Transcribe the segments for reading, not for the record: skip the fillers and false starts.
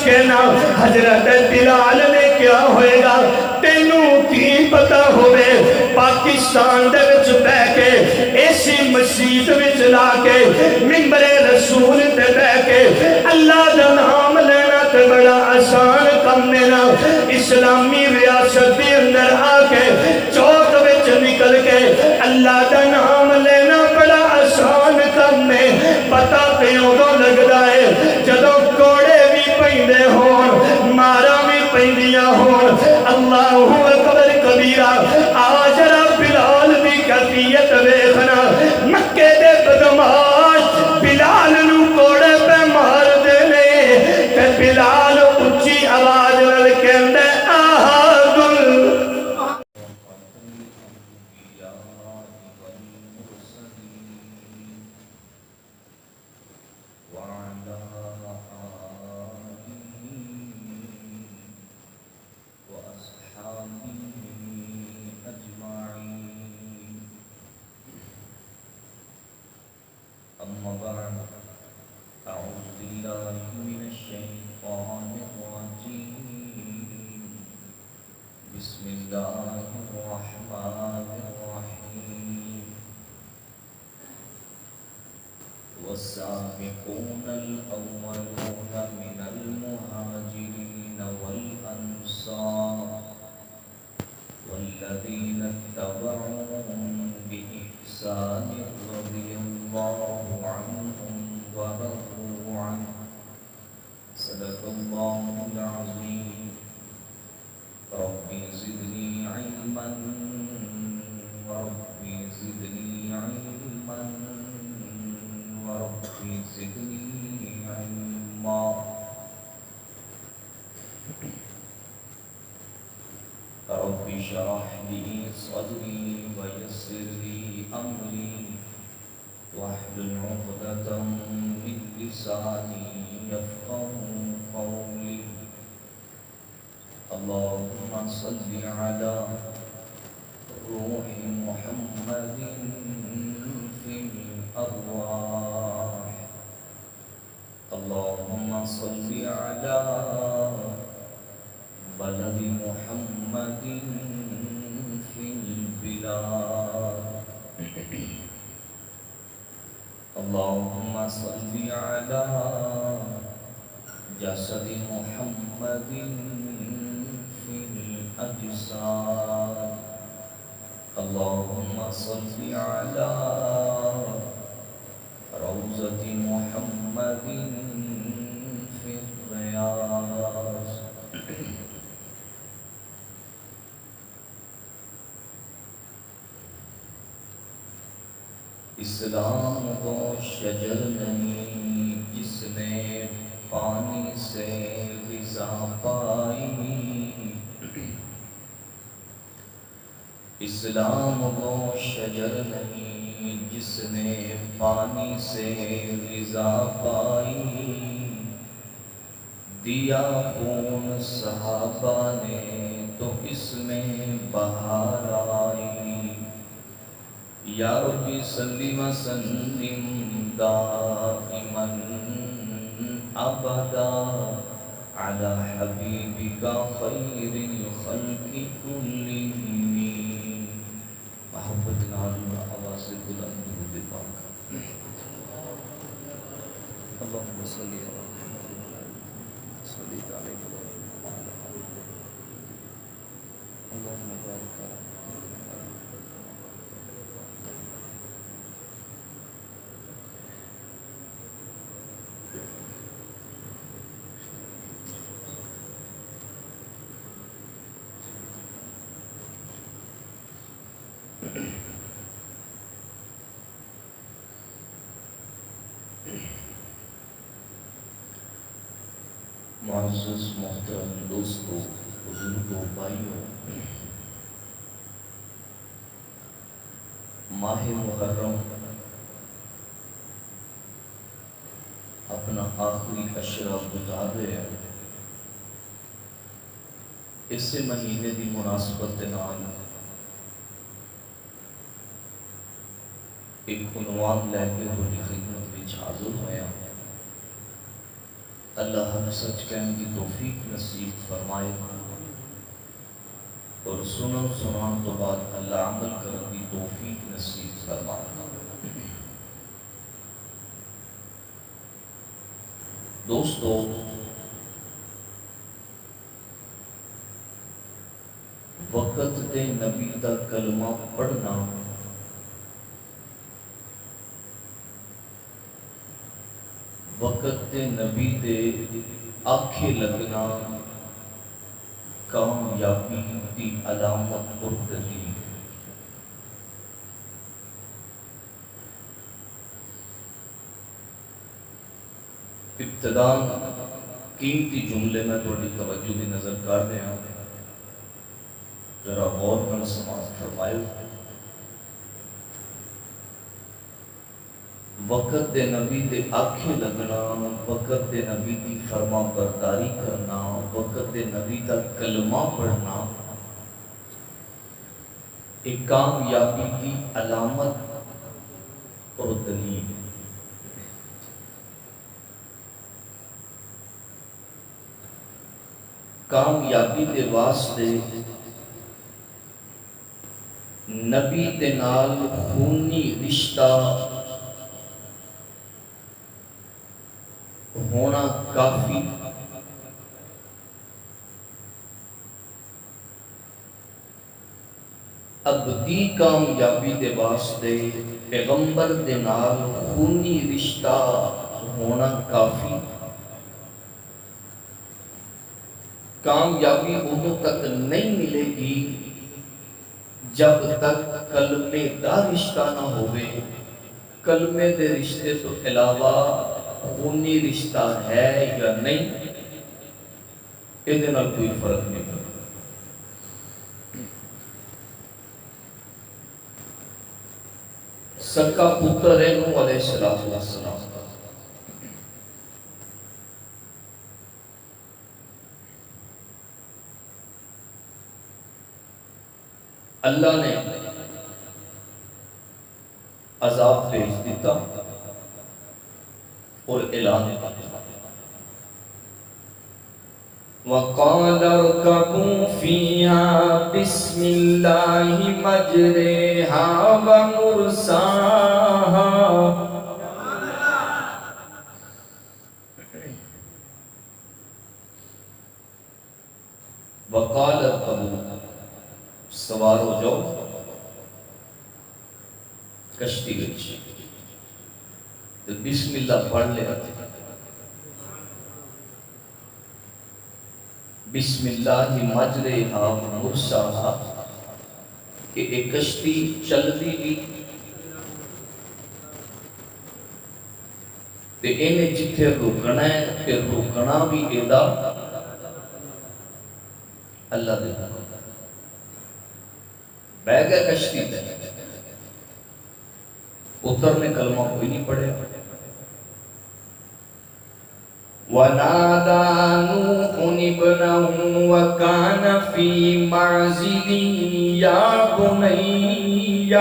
کے نام حضرت بلال نے کیا ہوئے گا تینوں کی پتا ہوئے پاکستان دے وچ بہ کے ایسی مسجد وچ لا کے منبر رسول تے بہ کے اللہ دا نام لینا تے بڑا آسان کم میرا اسلامی ریاست دے اندر آ کے چوک وچ نکل کے اللہ دا نام لینا بڑا آسان کم میں پتا پیوں تو لگدا ہے جدوں کوڑے بھی پیندے ہون مارا بھی پیندیاں ہون اللہ اکبر کبیرہ آج رب بلال دی کیفیت ویکھنا مکے دے بدماش بلال نو کوڑے پہ مار دے نے تے بلال اچھی آواز نال کہندا احد أما بعد أعوذ بالله من الشيطان الرجيم بسم الله الرحمن الرحيم والسابقون الأولون من المهاجرين والأنصار والذين اتبعوهم بإحسان رضي الله عنهم ورضوا عنه صدق الله العظيم ربي زدني علما وربي زدني علما وربي زدني علما رب اشرح لي صدري ويسر لي أمري واحلل عقدة من لساني يفقهوا قولي اللهم صل على روح محمد في الأرواح اللهم صل على بلد محمد في البلاد اللهم صل على جسد محمد في الأجساد اللهم صل على روضة محمد في الرياض اسلام کو شجر نہیں جس نے پانی سے غذا پائی اسلام کو شجر نہیں جس نے پانی سے غذا پائی دیا خون صحابہ نے تو اس میں بہار آئی یا ربی صلی وسلم دائما ابدا علی حبیبک خیر الخلق کلہم محبت نال آواز بلند درود پاک اللہم صلی علی محمد صلی علیہ اللہم بارک علی معزز محترم دوستو بزرگوں بھائیوں ماہ محرم اپنا آخری عشرہ گزار رہے ہیں اس مہینے دی مناسبت نال ایک عنوان لے کے تھوڑی خدمت وچ حاضر ہویا اللہ ہمیں سچ کہنے کی توفیق نصیب فرمائے اور سنن سنان تو بعد اللہ عمل کرنے کی توفیق نصیب فرمائے۔ دوستو، وقت دے نبی دا کلمہ پڑھنا وقت دے نبی دے آنکھیں لگنا کامیابی دی علامت اور دلیل۔ ابتداء قیمتی جملے میں تھوڑی توجہ دی نظر کر دیں، ذرا غور کر سماعت فرمائے۔ وقت دے نبی دے آنکھیں لگنا، وقت دے نبی دی فرما برداری کرنا، وقت دے نبی دا کلمہ پڑھنا ایک کامیابی کی علامت اور دلیل۔ کامیابی دے واسطے نبی دے نال خونی رشتہ ہونا کافی، ابدی کامیابی دے واسطے پیغمبر دے نال خونی رشتہ ہونا کافی۔ کامیابی ادو تک نہیں ملے گی جب تک کلمے دا رشتہ نہ ہوئے۔ کلمے دے رشتے تو علاوہ خونی رشتہ ہے یا نہیں، یہ کوئی فرق نہیں پڑتا۔ سکا پتر ہے نوح علیہ السلام، اللہ نے عذاب بھیج دیتا اور اعلان کیا، وَقَالَ ارْكَبُوا فِيهَا بِسْمِ اللَّهِ مَجْرَاهَا وَمُرْسَاهَا۔ وَقَالَ ارْكَبُوا، سوار ہو جاؤ کشتی وچ، تو بسم اللہ پڑھ لیا، بسم اللہ مجرہا ومرساہا، کہ ایک کشتی چل دی بھی تے انہیں جتھے رکنا ہے پھر رکنا بھی ایدا اللہ دے بہ گیا کشتی تے، پتر نے کلمہ کوئی نہیں پڑھے۔ وَنَادَى نُوحٌ ابْنَهُ وَكَانَ فِي مَعْزِلٍ يَا بُنَيَّ،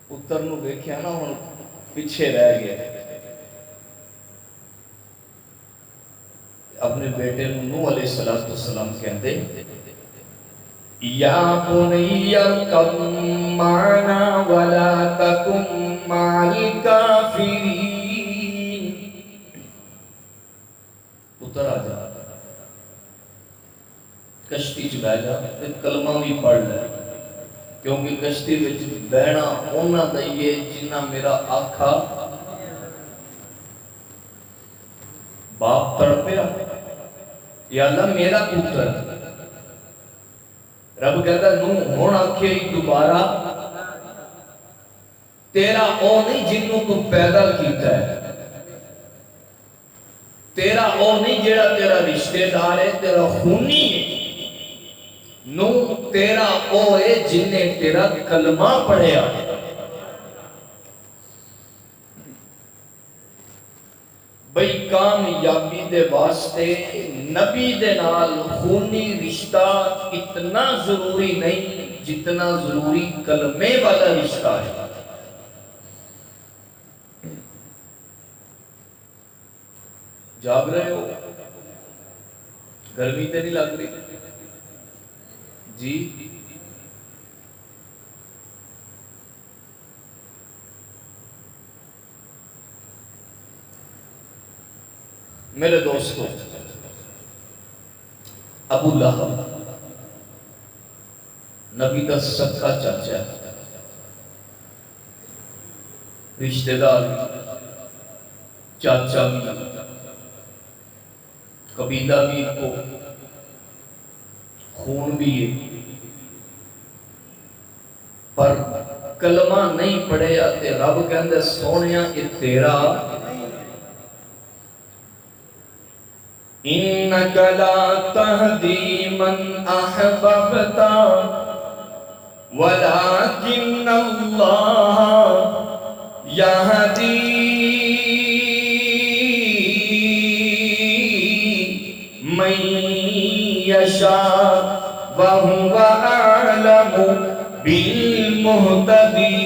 پتر نو دیکھیا نا ہن پیچھے رہ گیا، اپنے بیٹے نوح علیہ السلام کہتے یا بنی ارکب معنا ولا تکن مع الکافرین، پتر آ جا کشتی چ بہ جا تے کلمہ بھی پڑھ لے، کیونکہ کشتی وچ بہنا انہاں دا ہی ہے جنہاں میرا آقا باپ تڑپیا، یا اللہ میرا پتر، رب کہتا نوح ہون آکھے دوبارہ تیرا او نہیں جنوں تو پیدا کیتا ہے، تیرا او نہیں جیڑا تیرا رشتہ دار ہے، تیرا خونی ہے، نوح تیرا او ہے جن نے تیرا کلمہ پڑھیا ہے۔ بھئی کامیابی دے واسطے نبی دے نال خونی رشتہ اتنا ضروری نہیں جتنا ضروری کلمے والا رشتہ ہے۔ جاگ رہے ہو؟ گرمی تے نہیں لگ رہی جی؟ میرے دوستو، ابو لہب نبی کا سکا چاچا ہے، رشتہ دار چاچا بھی، قبیلہ بھی کو خون بھی ہے، پر کلمہ نہیں پڑھیا تے رب کہندے سونیا کہ تیرا انک لا تہدی من احببت ولکن اللہ یہدی من یشاء وہو اعلم بالمہتدین۔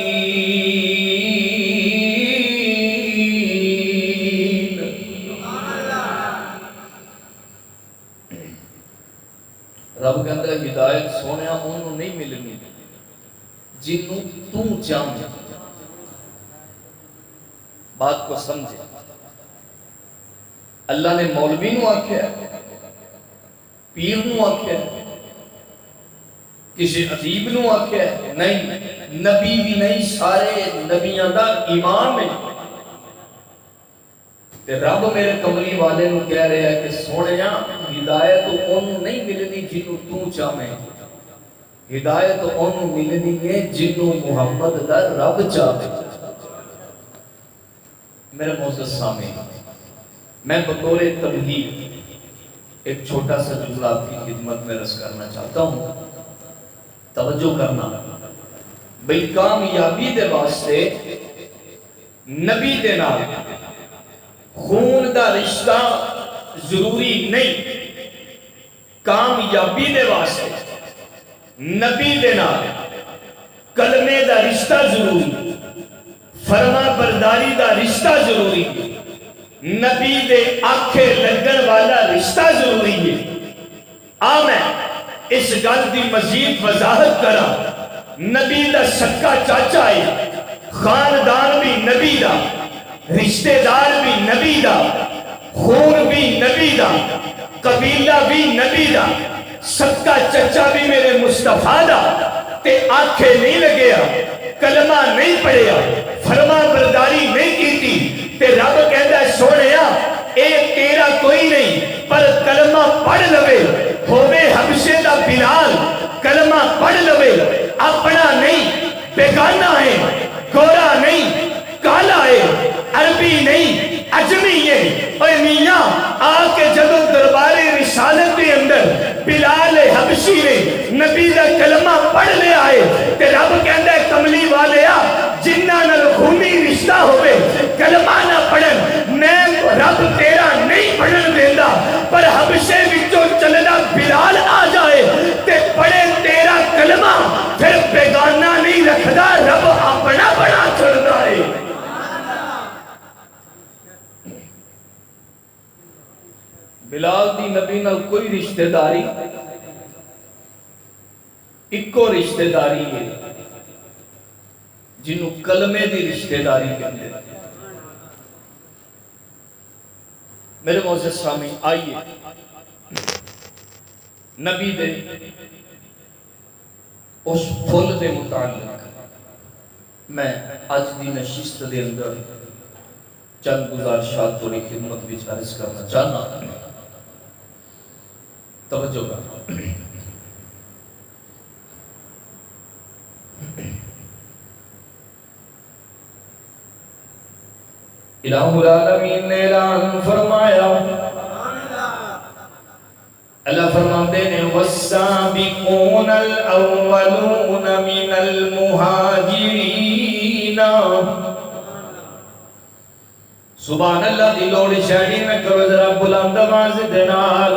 رب کہتا ہے ہدایت سونیا انہوں نہیں ملنی جنوں تو چاہے۔ بات کو سمجھے، اللہ نے مولوی نو آکھیا ہے، پیر نو آکھیا ہے، کسی ادیب نو آکھیا ہے؟ نہیں، نبی بھی نہیں، سارے نبیاں دا امام ہے۔ رب میرے کملی والے نو کہہ رہے ہیں کہ سونیا ہدایت انہوں نہیں ملنی جنوں تو چاہے، ہدایت انہوں ملنی ہے جنوں محمد دا رب چاہے۔ میرے معزز سامعین، میں بطور تمہید ایک چھوٹا سا جملہ آپ کی خدمت میں رس کرنا چاہتا ہوں، توجہ کرنا۔ بھئی کامیابی دے واسطے نبی دے نال خون دا رشتہ ضروری نہیں، کامیابی دے واسطے نبی دے نال کلمے دا رشتہ ضروری، فرما برداری دا رشتہ ضروری، نبی دے آنکھیں لگن والا رشتہ ضروری ہے۔ میں اس گل دی مزید وضاحت کرا، نبی دا سکا چاچا ہے، خاندان بھی نبی دا، رشتہ دار بھی نبی دا، خون بھی نبی دا، قبیلہ بھی نبی دا، سکا چچا بھی میرے مصطفیٰ دا، تے آنکھیں نہیں لگیا، کلمہ نہیں پڑھیا، فرما برداری نہیں کیتی، تے رب کہتا ہے سونیا اے تیرا کوئی نہیں، پر کلمہ پڑھ لوے، ہووے حبشے دا بلال، کلمہ پڑھ لوے، اپنا نہیں بیگانہ ہے، گورا نہیں کالا ہے، عربی نہیں عجمی ہے۔ اور میاں آکے جدو دربار رسالت کے اندر بلال حبشی نے نبی دا کلمہ پڑھ لے آئے، تے رب کہندہ ہے کملی والیا جنہ نال خونی رشتہ ہوئے کلمہ نہ پڑھن، میں رب تیرا نہیں پڑھن دیندہ، پر حبشے وچوں چلنا بلال آ جائے تے پڑھے تیرا کلمہ، پھر بیگانہ نہیں رکھدا، رب اپنا بنا چھڑدا ہے۔ بلال دی نبی نال کوئی رشتہ داری، اکو رشتہ داری ہے جنہوں کلمے دی رشتہ داری کہتے ہیں۔ میرے معزز سامعین، آئیے نبی دے اس پھول دے متعلق میں آج دی نشست دے اندر چند گزارشات تھوڑی خدمت وچ عرض کرنا چاہنا، توجہ کرنا۔ الہ العالمین نے اعلان فرمایا، اللہ فرماتے ہیں والسابقون الاولون من المہاجرین۔ سبحان اللہ دی لوڑی شاہدی میں کرو ذرا بلند آواز دے نال،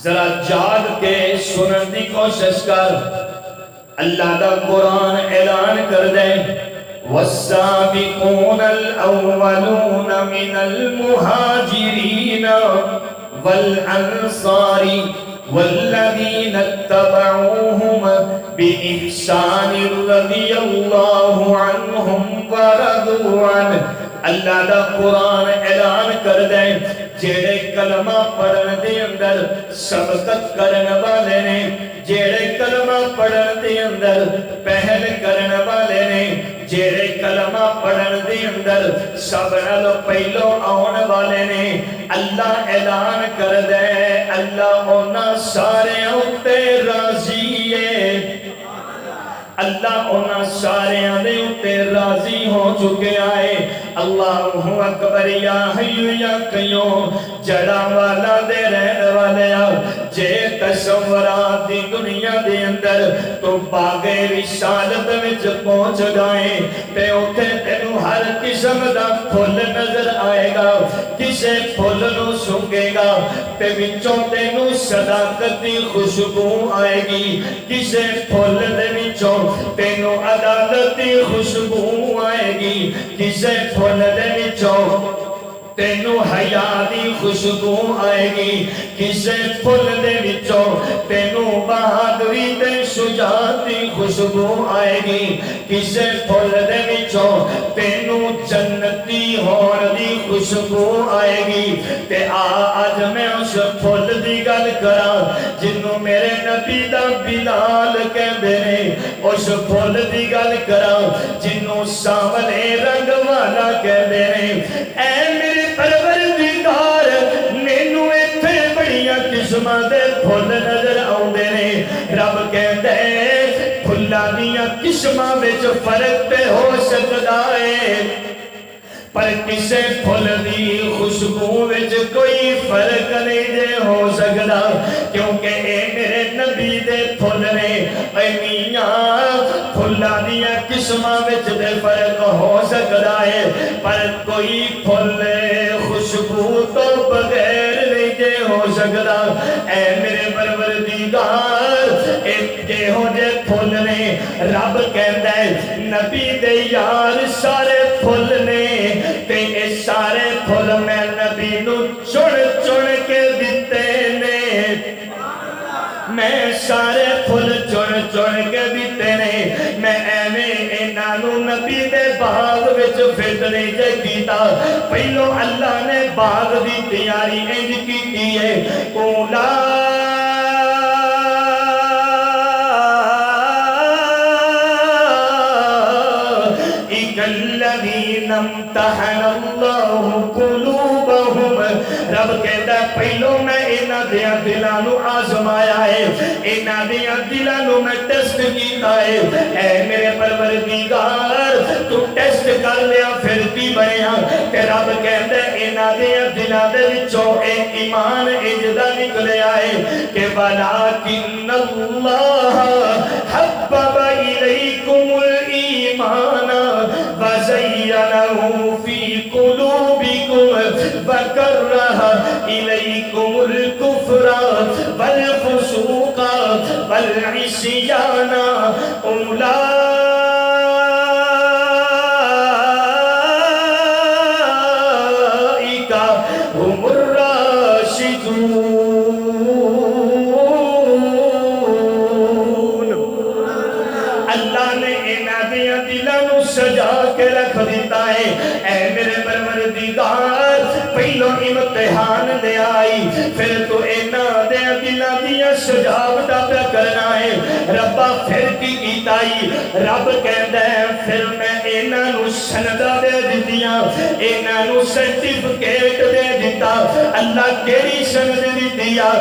ذرا جاگ کے سنن دی کوشش کر۔ اللہ دا قرآن اعلان کر دے والسابقون الأولون من المهاجرين والأنصار والذين اتبعوهم بإحسان رضي الله عنهم ورضوا عنه. اللہ دا قرآن اعلان کر دے جیڑے کلمہ پڑھن دے اندر سبقت کرن والے نے، جیڑے کلمہ پڑھن دے اندر پہل کرن والے نے، جیڑے کلمہ پڑھن دے اندر سب نال پہلو آن والے نے. اللہ اعلان کر دے اللہ انہاں سارے اُتے راضی ہے، اللہ انہاں سارے دے اُتے راضی ہو چکے آئے. اللہ اکبر یا حی یا قیوم جڑا والا دے رہن والے جے تصورات دی دنیا دے اندر تو باغ رسالت وچ پہنچ جائیں تے اوتھے تینوں ہر قسم دا پھل نظر آئے گا. کسے پھل نو سونگے گا تے وچوں تینوں صداقت دی خوشبو آئے گی، کسے پھل دے وچوں تینوں عدالت دی خوشبو آئے گی، کسے پھل دے وچوں تینوں حیا دی خوشبو آئے گی، کسے پھل دے وچوں تینوں بہادری تے شجاعت دی خوشبو آئے گی، کسے پھل دے وچوں تینوں جنتی ہون دی خوشبو آئے گی. تے آج میں اس پھل دی گل کراں جنوں میرے نبی دا بلال کہندے نے، اس پھل دی گل کراں جنوں ساولے رنگ والا کہندے نے. اے میرے پروردگار مینوں ایتھے بڑیاں قسماں دے پھل نظر آوندے نے. رب کہندا ہے پھلاں دیاں قسماں وچ فرق تے ہو سکدا ہے پر کسے پھل دی خوشبو وچ کوئی فرق نہیں دے ہو سکدا، کیونکہ اے میرے نبی دے پھل نے. اے میاں پھلاں دیاں قسماں وچ دے فرق ہو سکدا ہے پر کوئی پھل خوشبو تو بغیر نہیں دے ہو سکدا. اے میرے پروردگار ایک ہو جے پھل نے. رب کہندا ہے نبی دے یار سارے پھل نے تے اے سارے پھل میں نبی نو چن چن کے دتے نے. میں سارے پھل چن چن کے دتے نے. میں ایویں انہاں نو نبی دے باغ وچ فٹ نہیں جے کیتا. پہلو اللہ نے باغ دی تیاری انج کیتی ہے اولا الذین امتحن اللہ قلوبہم. رب کہتا ہے پہلو میں انہاں دیاں دلاں نو آزمایا ہے، انہاں دیاں دلاں نو میں ٹیسٹ کیتا ہے. اے میرے پروردگار تو ٹیسٹ کر لیا پھر کی بنیا. تے رب کہتا ہے انہاں دیاں دلاں دے وچوں اے ایمان اجدا نکلیا ہے کہ ولکن اللہ حبب الیکم الایمان وزینہ فی قلوبکم وکرہ الیکم الکفر والفسوق والعصیان اولئک هم الراشدون. اللہ نے انہاں دیاں دلاں نو سجا کے رکھ دیتا ہے. اے میرے پروردگار پہلو امتحان لے آئی پھر تو انہاں دیاں دلاں دیاں سجاوٹاں پہ کرنا ہے. ربا پھر کی کیتائی رب کہندا ہے پھر میں انہاں نو سنداں دے دتیاں، انہاں نو سرٹیفکیٹ دے دتا. اللہ کیڑی سند دتی آ؟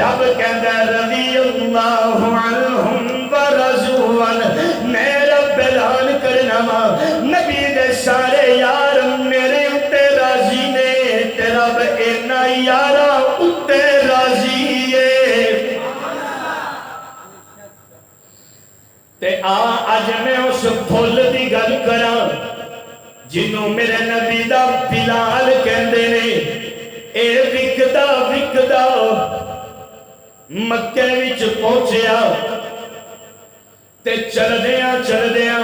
رب کہندا ہے رضی اللہ عنہم ورضوا عنہ. میں رب اعلان کرنا وا نبی دے سارے یار میرے اُتے راضی نے تے رب انہاں یاراں اُتے راضی ہے. تے اج میں اس پھل دی گل کراں جنوں میرے نبی دا بلال کہندے نے. اے وکدا وکدا مکے وچ پہنچیا تے چلدیاں چلدیاں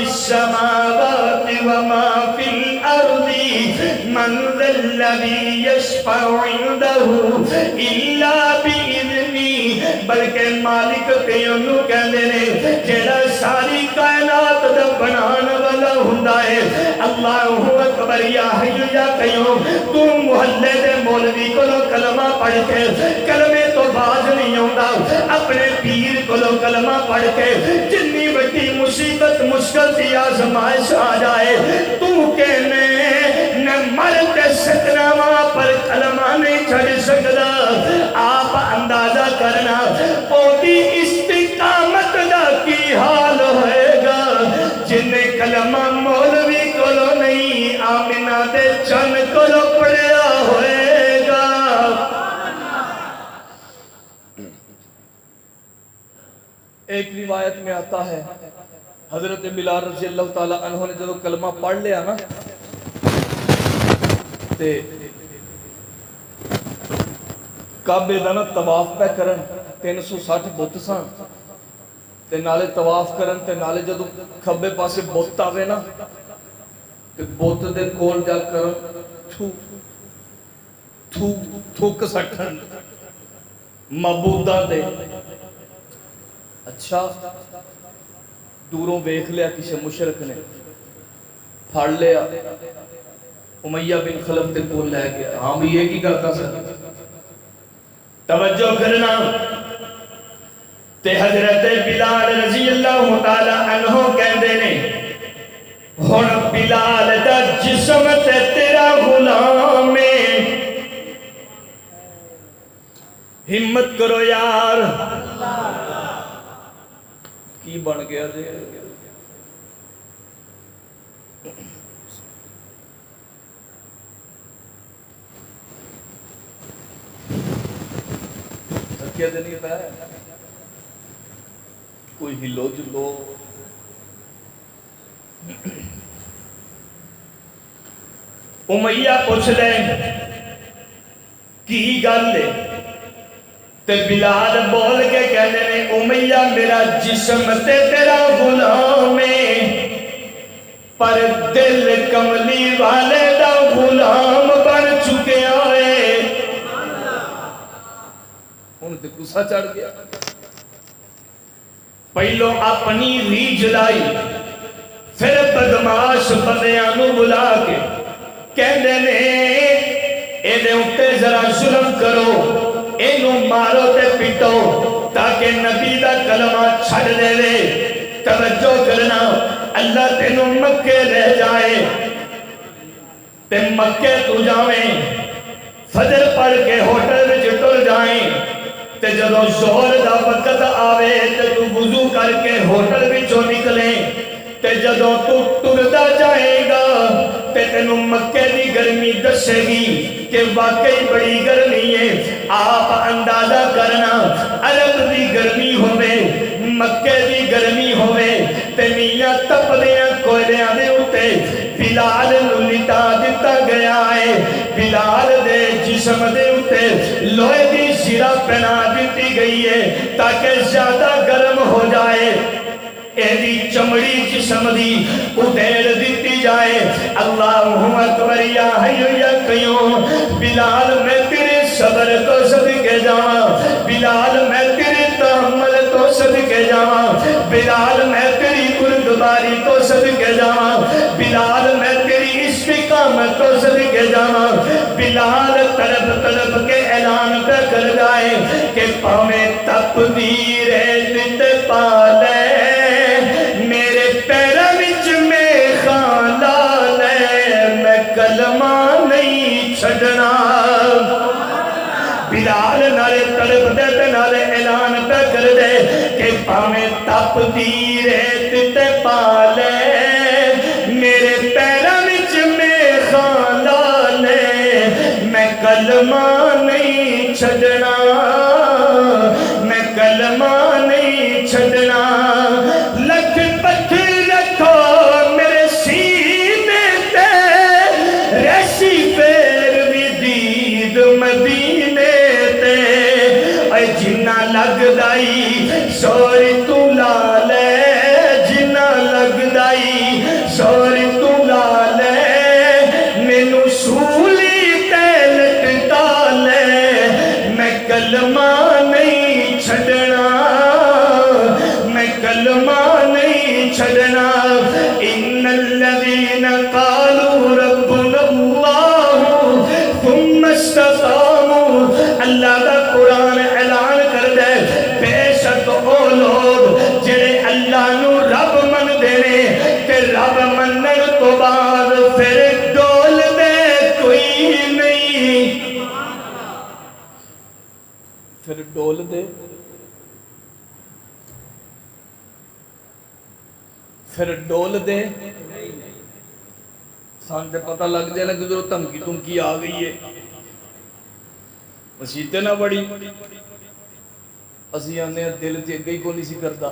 السماوات وما في الأرض من ذا الذي يشفع عنده إلا بإذنه। بلکہ مالک تے انہوں کہندے نے جڑا ساری کائنات دا بنان والا ہوندا ہے اللہ اکبر یا حی یا قیوم۔ تو محلے دے مولوی کولو کلمہ پڑھ کے کلمے تو باز نہیں ہوندا، اپنے پیر کولو کلمہ پڑھ کے جنی بڑی مصیبت مشکل دی آزمائش آ جائے تو کہنے نہ مرد ستنامہ پر کلمہ نہیں چھڑ سکتا۔ آپ اندازہ کرنا اوٹی استقامت دا کی حال ہوئے گا جنہیں کلمہ مولوی کولو نہیں آمنہ دے چن کولو پڑیا ہوئے گا۔ ایک روایت میں آتا ہے حضرت بلال رضی اللہ تعالیٰ عنہ نے جب کلمہ پڑھ لیا نا تے کعبے دا نا طواف پہ کرن 360 بت سن تے نالے طواف کرن تے نالے جدو کھبے پاسے بت آوے نا تے بت دے کول جا کر تھوک سٹھن معبودہ دے۔ اچھا دوروں ویکھ لیا کسی مشرک نے پھاڑ لیا امیہ بن خلف تے کول لے گیا۔ ہاں بھی یہ کی کرتا سر توجہ کرنا تے حضرت بلال رضی اللہ تعالی عنہ کہندے نے ہن بلال دا جسم تے تیرا غلام ہے، ہمت کرو یار۔ کی بن گیا جی تھکیا دے نہیں پہ کوئی ہلو جلو۔ امیہ پوچھ لے کی گل ہے تے بلال بول کے کہنے نے امیہ میرا جسم تے تیرا غلام ہے پر دل کملی والے دا غلام بن چکے غصہ چڑھ گیا. پہلو اپنی ریجھ لائی پھر بدماش بندیاں نو بلا کے کہندے نے ایدے اُتے ذرا ظلم کرو اینو مارو تے پیٹو تاکہ نبی دا کلمہ چھڑ دے دے. توجہ کرنا اللہ تینو مکے لے جائے تے مکے تو جائیں فجر پڑھ کے ہوٹل وچ ٹر جائیں تے جدو ظہر دا وقت آوے تے تو وضو کر کے ہوٹل وچوں نکلیں تے جدو تو ٹردا جائے گا تے تینوں مکے دی گرمی دسے گی کہ واقعی بڑی گرمی ہے. آپ اندازہ کرنا عرب دی گرمی ہوئے مکے دی گرمی ہوئے تے میاں تپدیاں کوئلیاں دے اُتے بلال نو لٹا دیتا گیا ہے. بلال دے جسم دے اُتے لوہے دی زرہ پہنا دیتی گئی ہے تاکہ زیادہ گرم ہو جائے. ایدی چمڑی جسم دی ادھیڑ دیتی جائے. اللہم اکبر یا حی یا قیوم. بلال میں تیرے صبر کو صدقے جاواں, بلال میں تیرے تحمل کو صدقے جاواں, بلال میں تیری بردباری کو صدقے جاواں, بلال میں تیری استقامت کو صدقے جاواں. بلال تڑپ تڑپ کے اعلان پہ کر جائے کہ پاویں تقدیر دت پالے میرے پیرا وچ میں خالا لے میں کلمہ نہیں چھڑنا. بلال نالے تڑپ دے تے نالے اعلان پہ کر دے کہ پاویں تقدیر تے پالے میرے پیرا وچ میں خالا لے میں کلمہ نہیں چھڑنا, میں کلمہ نہیں چھڑنا. لکھ پتھر رکھو میرے سینے تے ریسی پیر بھی دید مدینے تے اے جنہ لگ دائی سوری تو لالے, جنہ لگ دائی سوری تو لالے مینو سولی تے لٹکا لے میں کلمہ نہیں چھڑنا, میں کلمہ نہیں چھڑنا. ان الذین قالوا ربنا اللہ ثم استقاموا. اللہ کا قرآن اعلان کر دے بے شک او لوگ جڑے اللہ نو رب من دینے تے رب منن تو بعد پھر ڈول دے کوئی نہیں, پھر ڈول دے پھر ڈول دے. سان تے پتہ لگ جائے نا کہ جو تمکی تمکی آ گئی ہے مسیطے نہ بڑی اسی آنے دل تے گئی کو نہیں سی کرتا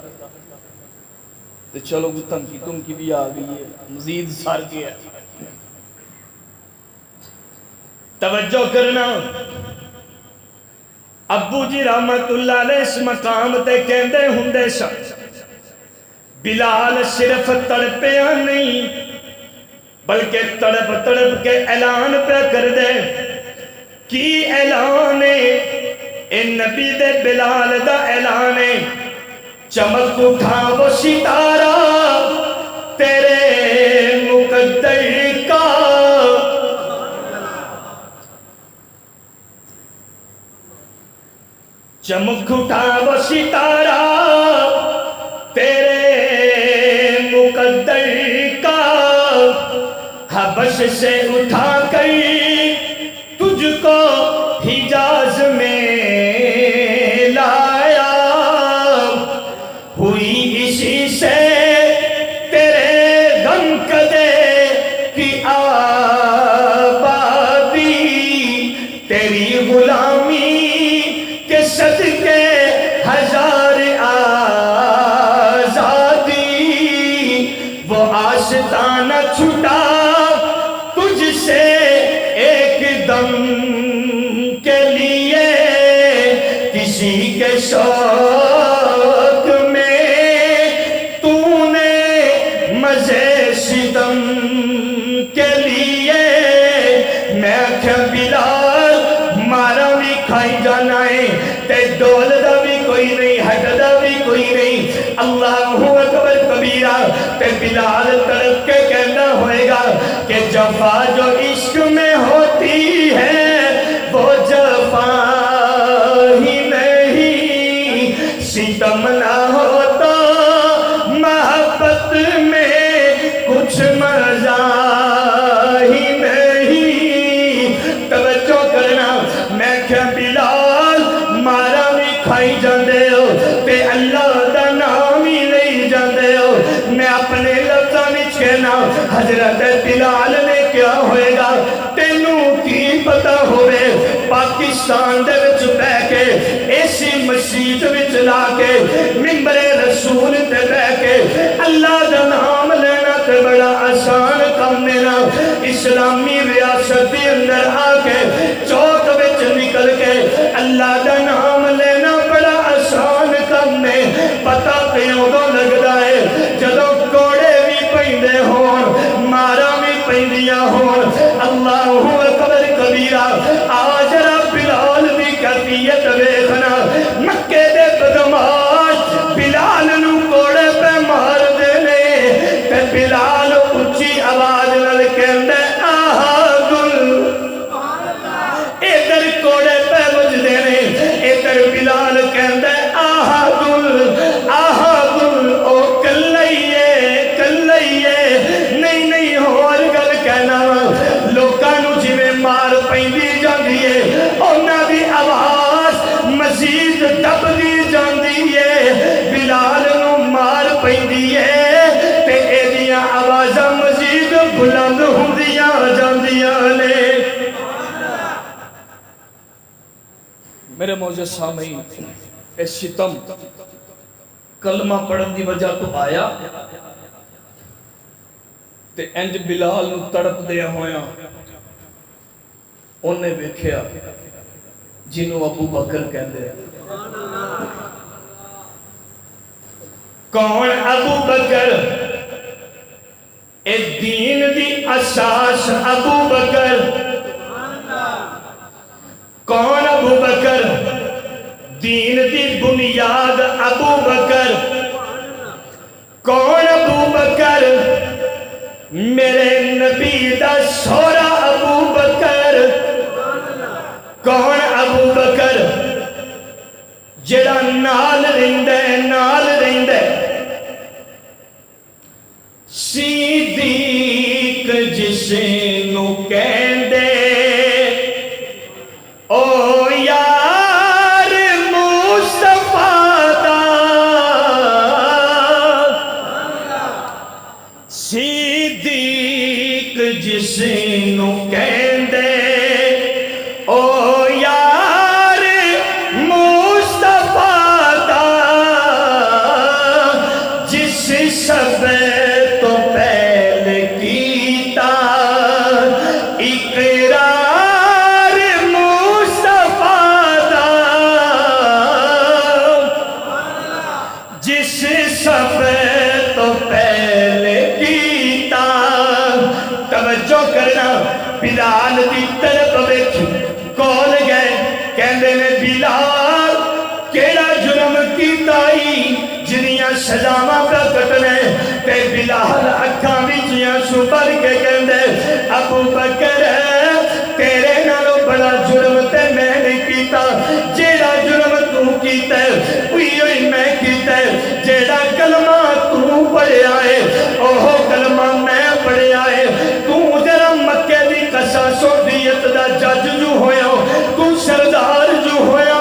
تو چلو وہ تمکی تمکی بھی آ گئی ہے مزید سار گیا. توجہ کرنا ابو جی رحمت اللہ علیہ اس مقام تے کہندے ہوندے سن بلال صرف تڑپیا نہیں بلکہ تڑپ تڑپ کے اعلان پہ کر دے. کی اعلان اے نبی دے بلال دا اعلان ہے چمک اٹھا وہ ستارہ تیرے مقدر کا, چمک اٹھا وہ ستارہ تیرے مقدر کا, حبش سے اٹھا کر تجھ کو حجاز میں لایا, ہوئی اسی سے تیرے غم کدے کی آبادی, تیری غلامی کے صدقے ہزار آزادی, وہ آستانہ چھٹا تجھ سے ایک دم کے لیے, کسی کے شوق میں تو نے مزے ستم کے لیے. میں آکھیا بلال مارا بھی کھائی جانا ہے تے ڈول تے بلال تڑپ کے کہنا ہوئے گا کہ جفا جو عشق میں ہوتی ہے وہ جفا ہی نہیں، ستم نہ ہو تو محبت میں کچھ مزہ ہی نہیں۔ توجہ کرنا، میں کیا بلال مارا بھی کھائی جاندے ہو تے اللہ دا نام ہی لئی جاندے ہو۔ میں اپنے لفظاں وچ کہنا حضرت بلال نے کیا ہوئے گا تینوں کی پتہ ہوئے، پاکستان دے وچ بیٹھ کے ایسی مسجد وچ لا کے منبر رسول تے بیٹھ کے اللہ دا نام لینا تے بڑا آسان کام میرا۔ اسلامی ریاست دے اندر آ کے چوک وچ نکل کے اللہ دا نام لینا بڑا آسان کام ہے۔ پتہ کیوں لگدا ہے جدوں کوڑے بھی پیندے ہون، مارا بھی پیندیاں ہون، اللہ اکبر کبیرہ۔ آج رب بلال دی کیفیت ویکھنا، مکے دے بدماش بلال نو کوڑے پہ مار دے نے تے بلال اچھی آواز نال کہندا آہا گل، ادھر کوڑے پہ وجدے نے، ادھر بلال کہندا آہا گل، آہا گل، او کلائیے نہیں نہیں اور گل کہنا لوکاں نو جویں مار پیندی جاندی ہے انہاں دی آواز مزید دبدی جاندی ہے، بلال نو مار پیندی ہے تے ایدیاں آوازاں مزید بلند ہوندیاں جاندیاں نے۔ میرے معزز سامعین، اے ستم کلمہ پڑھن دی وجہ تو آیا تے انج بلال نو تڑپ دیا ہویا انہیں ویکھیا جنوں ابو بکر کہندے۔ کون ابو بکر؟ اے دین دی اساس ابو بکر۔ کون ابو بکر؟ دین دی بنیاد ابو بکر۔ کون ابو بکر؟ میرے نبی دا سورا ابو بکر۔ کون ابو بکر؟ جڑا نال رہندا ہے، نال رہندا ہے، صدیق جس نو کہندے او یار مصطفیٰ دا، صدیق جس نو کہندے او یار مصطفیٰ دا، جس سب تو پہلے کیتا اقرار مصطفیٰ دا، جس سب تو پہلے کیتا۔ توجہ کرنا، بلال دی طرف ویکھی کول گئے کہندے نے بلال کیڑا جرم کیتا ای جنیاں سزاواں پہ کٹنے تے بلال اکھاں وچ آنسو بھر کے کہندے ابو بکر تیرے نالوں بڑا جرم تے میں نہیں کیتا، جیڑا جرم تو کیتا ہے اوہی میں کیتا ہے، جیڑا کلمہ تو پڑھیا ہے اوہ کلمہ میں پڑھیا ہے، تو ذرا مکے دی قصاصیت دا جج جو ہویا، تو سردار جو ہویا،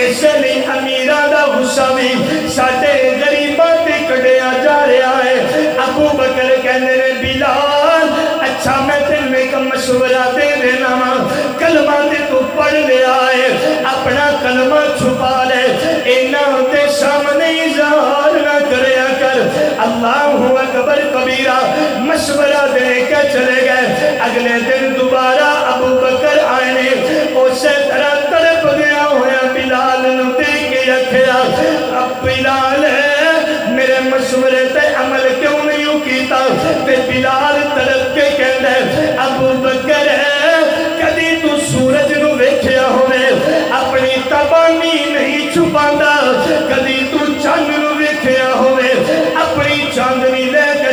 اس لیے امیراں دا غصہ بھی ساڈے غریباں تے کڈیا جا رہا ہے۔ ابو بکر کہندے نے بلال اچھا میں تینوں ایک مشورہ دے دینا وا، کلمہ تے تو پڑھ لیا ہے، اپنا کلمہ چھپا لے، انہاں دے سامنے اظہار نہ کریا کر۔ اللہ اکبر کبیرہ، مشورہ دے کے چلے گئے۔ اگلے دن دوبارہ ابو بکر آئے نے، اسے طرح تڑپ گیا ہویا بلال نو دیکھ کے آکھیا اب بلال میرے مشورے تے عمل کیوں نہیں کیتا؟ تے بلال تڑپ کے کہندا ہے ابو بکر کدی تو سورج نو ویکھیا ہوے اپنی تبانی نہیں چھپاندا، کدی تو چاند نو ویکھیا ہوے اپنی چاندنی لے کے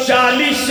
40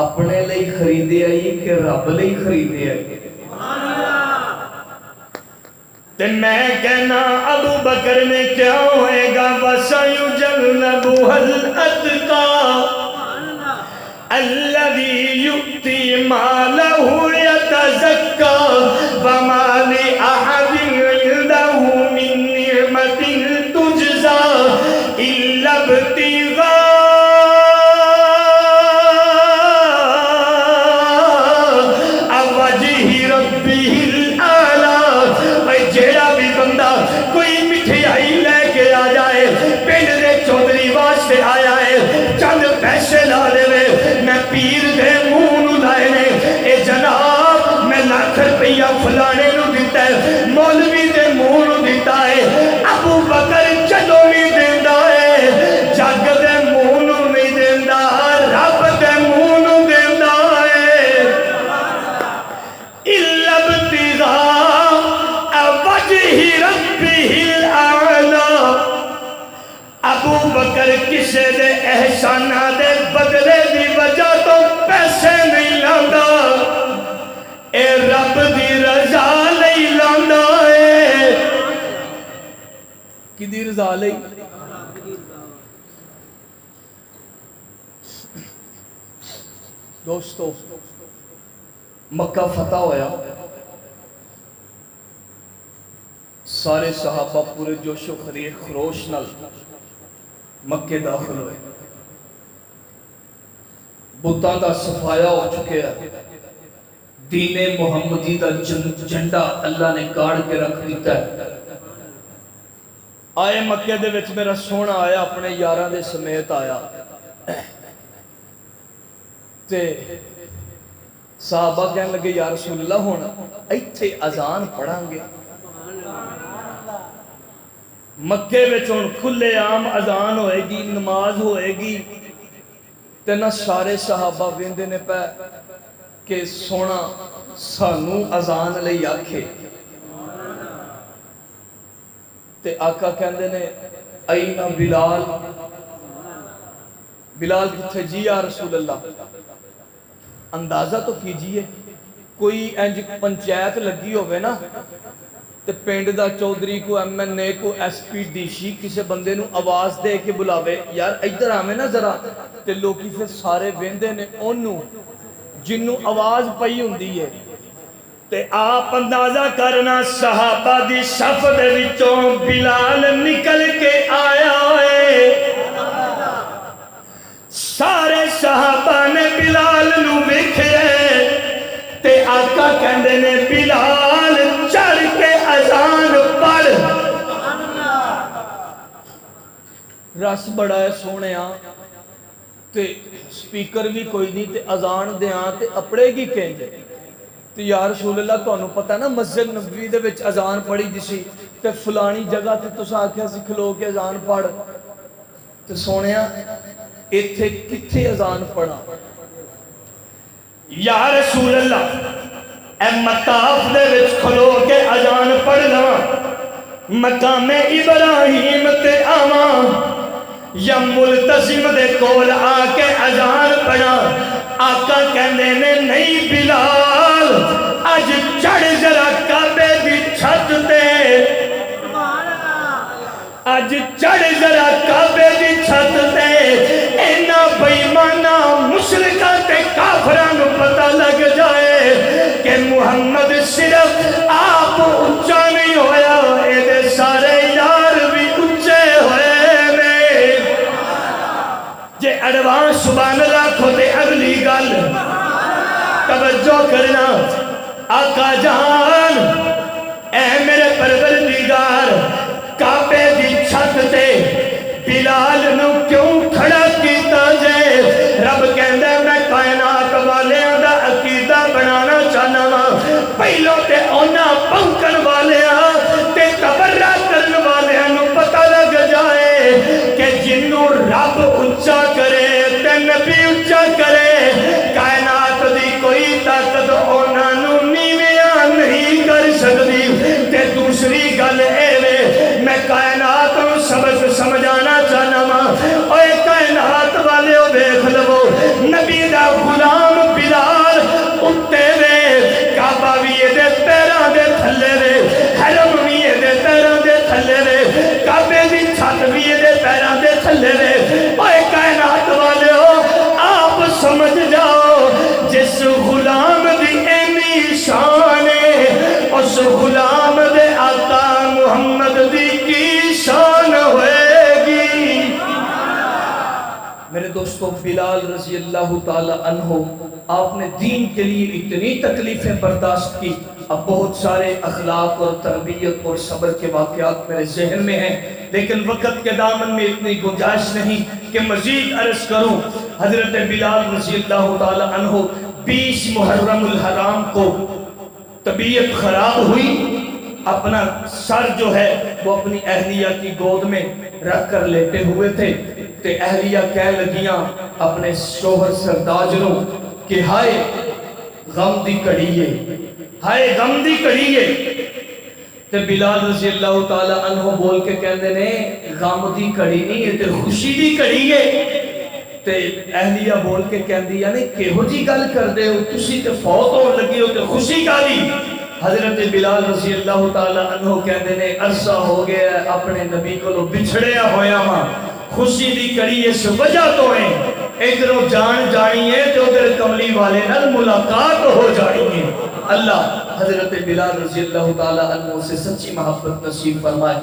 اپنے لئی خریدے آئی کہ رب لئی خریدے آئی؟ تے میں کہنا ابو بکر میں کیا ہوئے گا وَسَيُجَنَّبُهَا الْأَتْقَى الَّذِي يُؤْتِي مَالَهُ يَتَزَكَّى وَمَا لِأَحَدٍ عِندَهُ مِن نِّعْمَةٍ تُجْزَى إِلَّا ابْتِغَاءَ وَجْهِ رَبِّهِ الْأَعْلَى۔ جیڑا بھی بندہ کوئی مٹھائی لے کے آ جائے، پنڈ دے چودھری واسطے آیا ہے، چند پیسے لا دے، میں پیر دے منہ نو لائے نے، اے جناب میں لاکھ روپیہ فلانے نو دیتا ہے، مولوی دے منہ نو دیتا ہے۔ ابو بکر جدوں بھی دیندا ہے، جگ دے منہ نو نہیں دیندا، رب دے منہ نو دیندا ہے۔ اِلَّا ابْتِغَاءَ وَجْهِ رَبِّهِ الْأَعْلَى۔ ابو بکر کسے دے احسانہ دے بدلے دی وجہ تو پیسے نہیں لاندا، اے رب دی رضا لئی لاندا ہے۔ کی دی رضا لئی؟ دوستو مکہ فتح ہویا، سارے صحابہ پورے جوش و خروش نال مکے داخل ہوئے، بتاں دا صفایا ہو چکے ہیں، دین محمدی دا جھنڈا اللہ نے کاڑ کے رکھ دیتا ہے۔ آئے مکے دے وچ میرا سونا آیا، اپنے یاراں دے سمیت آیا، تے صحابہ کہنے لگے یا رسول اللہ ہونا ایتھے اذان پڑھاں گے؟ مکے وچ ہن کھلے عام اذان ہوئے گی، نماز ہوئے گی، تے نہ سارے صحابہ ویندے نے پے کہ سونا سانو اذان لئی آکھے، تے آقا کہندے نے این بلال، بلال کتھے؟ جی یا رسول اللہ۔ اندازہ تو کیجئے کوئی انج پنچایت لگی ہوئے نا، تے پینڈ دا چودھری کو ایم این اے کو ایس پی ڈی سی کسے بندے نو آواز دے کے بلاوے یار ادھر آمیں نا ذرا، تے لوکی پھر سارے ویندے نے اونوں جنوں آواز پئی ہوندی ہے، تے آپ اندازہ کرنا صحابہ دی صف دے وچوں بلال نکل کے آیا ہے۔ سارے صحابہ نے بلال نو ویکھے تے آقا کہندے نے بلال چڑھ کے اذان پڑھ۔ رس بڑا ہے سونے تے سپیکر بھی کوئی نہیں، تے اذان دیاں تے اپڑے گی کہیں تے یا رسول اللہ تو انہوں پتہ نا مسجد نبوی دے وچ اذان پڑھی جسی تے فلانی جگہ تے تو ساکھیا سی کھلو کے اذان پڑھ، تے سونے ایتھے کتھے اذان پڑھا؟ یا رسول اللہ اے مطاف دے وچ کھلو کے اذان پڑھنا، مقام ابراہیم تے آواں یا ملتزم دے کول آ کے اذان پڑھا؟ آقا کہندے نے نہیں بلال اج چڑھ ذرا کعبے دی چھت تے، اج چڑھ ذرا کعبے دی چھت تے، اینا بیمانہ مشرکاں تے کافراں نو پتہ لگ جائے کہ محمد صرف آپ اونچا نہیں ہویا، اے دے سارے یار بھی اونچے ہوئے نے۔ جے ایڈوانس سبحان اللہ کھوتے اگلی گل توجہ کرنا، آقا جان اے میرے پروردگار کعبے دی چھت تے بلال نو کیوں کھڑا کیتا جے؟ رب کہندے میں کائنات والیاں دا عقیدہ بنانا چاہنا وا، پہلو تے اونا پونکن والیاں تے تبرہ کرن والیاں نو پتہ لگ جائے کہ جنوں رب اونچا کرے تے نبی اونچا کرے، کائنات دی کوئی طاقت اونا نو نیویاں نہیں کر سکتی۔ تے دوسری گل اے میں کائنات نو سبق سمجھانا چاہنا وا، اوے کائنات والے دیکھ لو نبی دا غلام دوستو بلال رضی اللہ تعالی عنہ آپ نے دین کے لیے اتنی تکلیفیں برداشت کی. اب بہت سارے اخلاق اور تربیت اور صبر کے واقعات میرے ذہن میں ہیں لیکن وقت کے دامن میں اتنی گنجائش نہیں کہ مزید عرض کروں. حضرت بلال رضی اللہ تعالی عنہ 20 محرم الحرام کو طبیعت خراب ہوئی، اپنا سر جو ہے وہ اپنی اہلیہ کی گود میں رکھ کر لیٹے ہوئے تھے تے اہلیہ کہہ لگیاں اپنے شوہر سرداجروں کہ ہائے غم دی کڑیے، ہائے غم دی کڑیے. تے بلال رضی اللہ تعالی عنہ بول کے کہندے نے غم دی کڑی نہیں ہے تے خوشی دی کڑی ہے. تے اہلیہ بول کے کہندی یعنی کہو جی گل کردے ہو تسی تے فوت ہون لگے ہو تے خوشی کالی. حضرت بلال رضی اللہ تعالی عنہ کہندے نے عرصہ ہو گیا اپنے نبی کو بچھڑیا ہویا ہاں، خوشی دی کڑی اس وجہ تو ہے ادھروں جان جانی ہے تو ادھر کملی والے نال ملاقات ہو جانی ہے. اللہ حضرت بلال رضی اللہ تعالی عنہ سے سچی محبت نصیب فرمائے.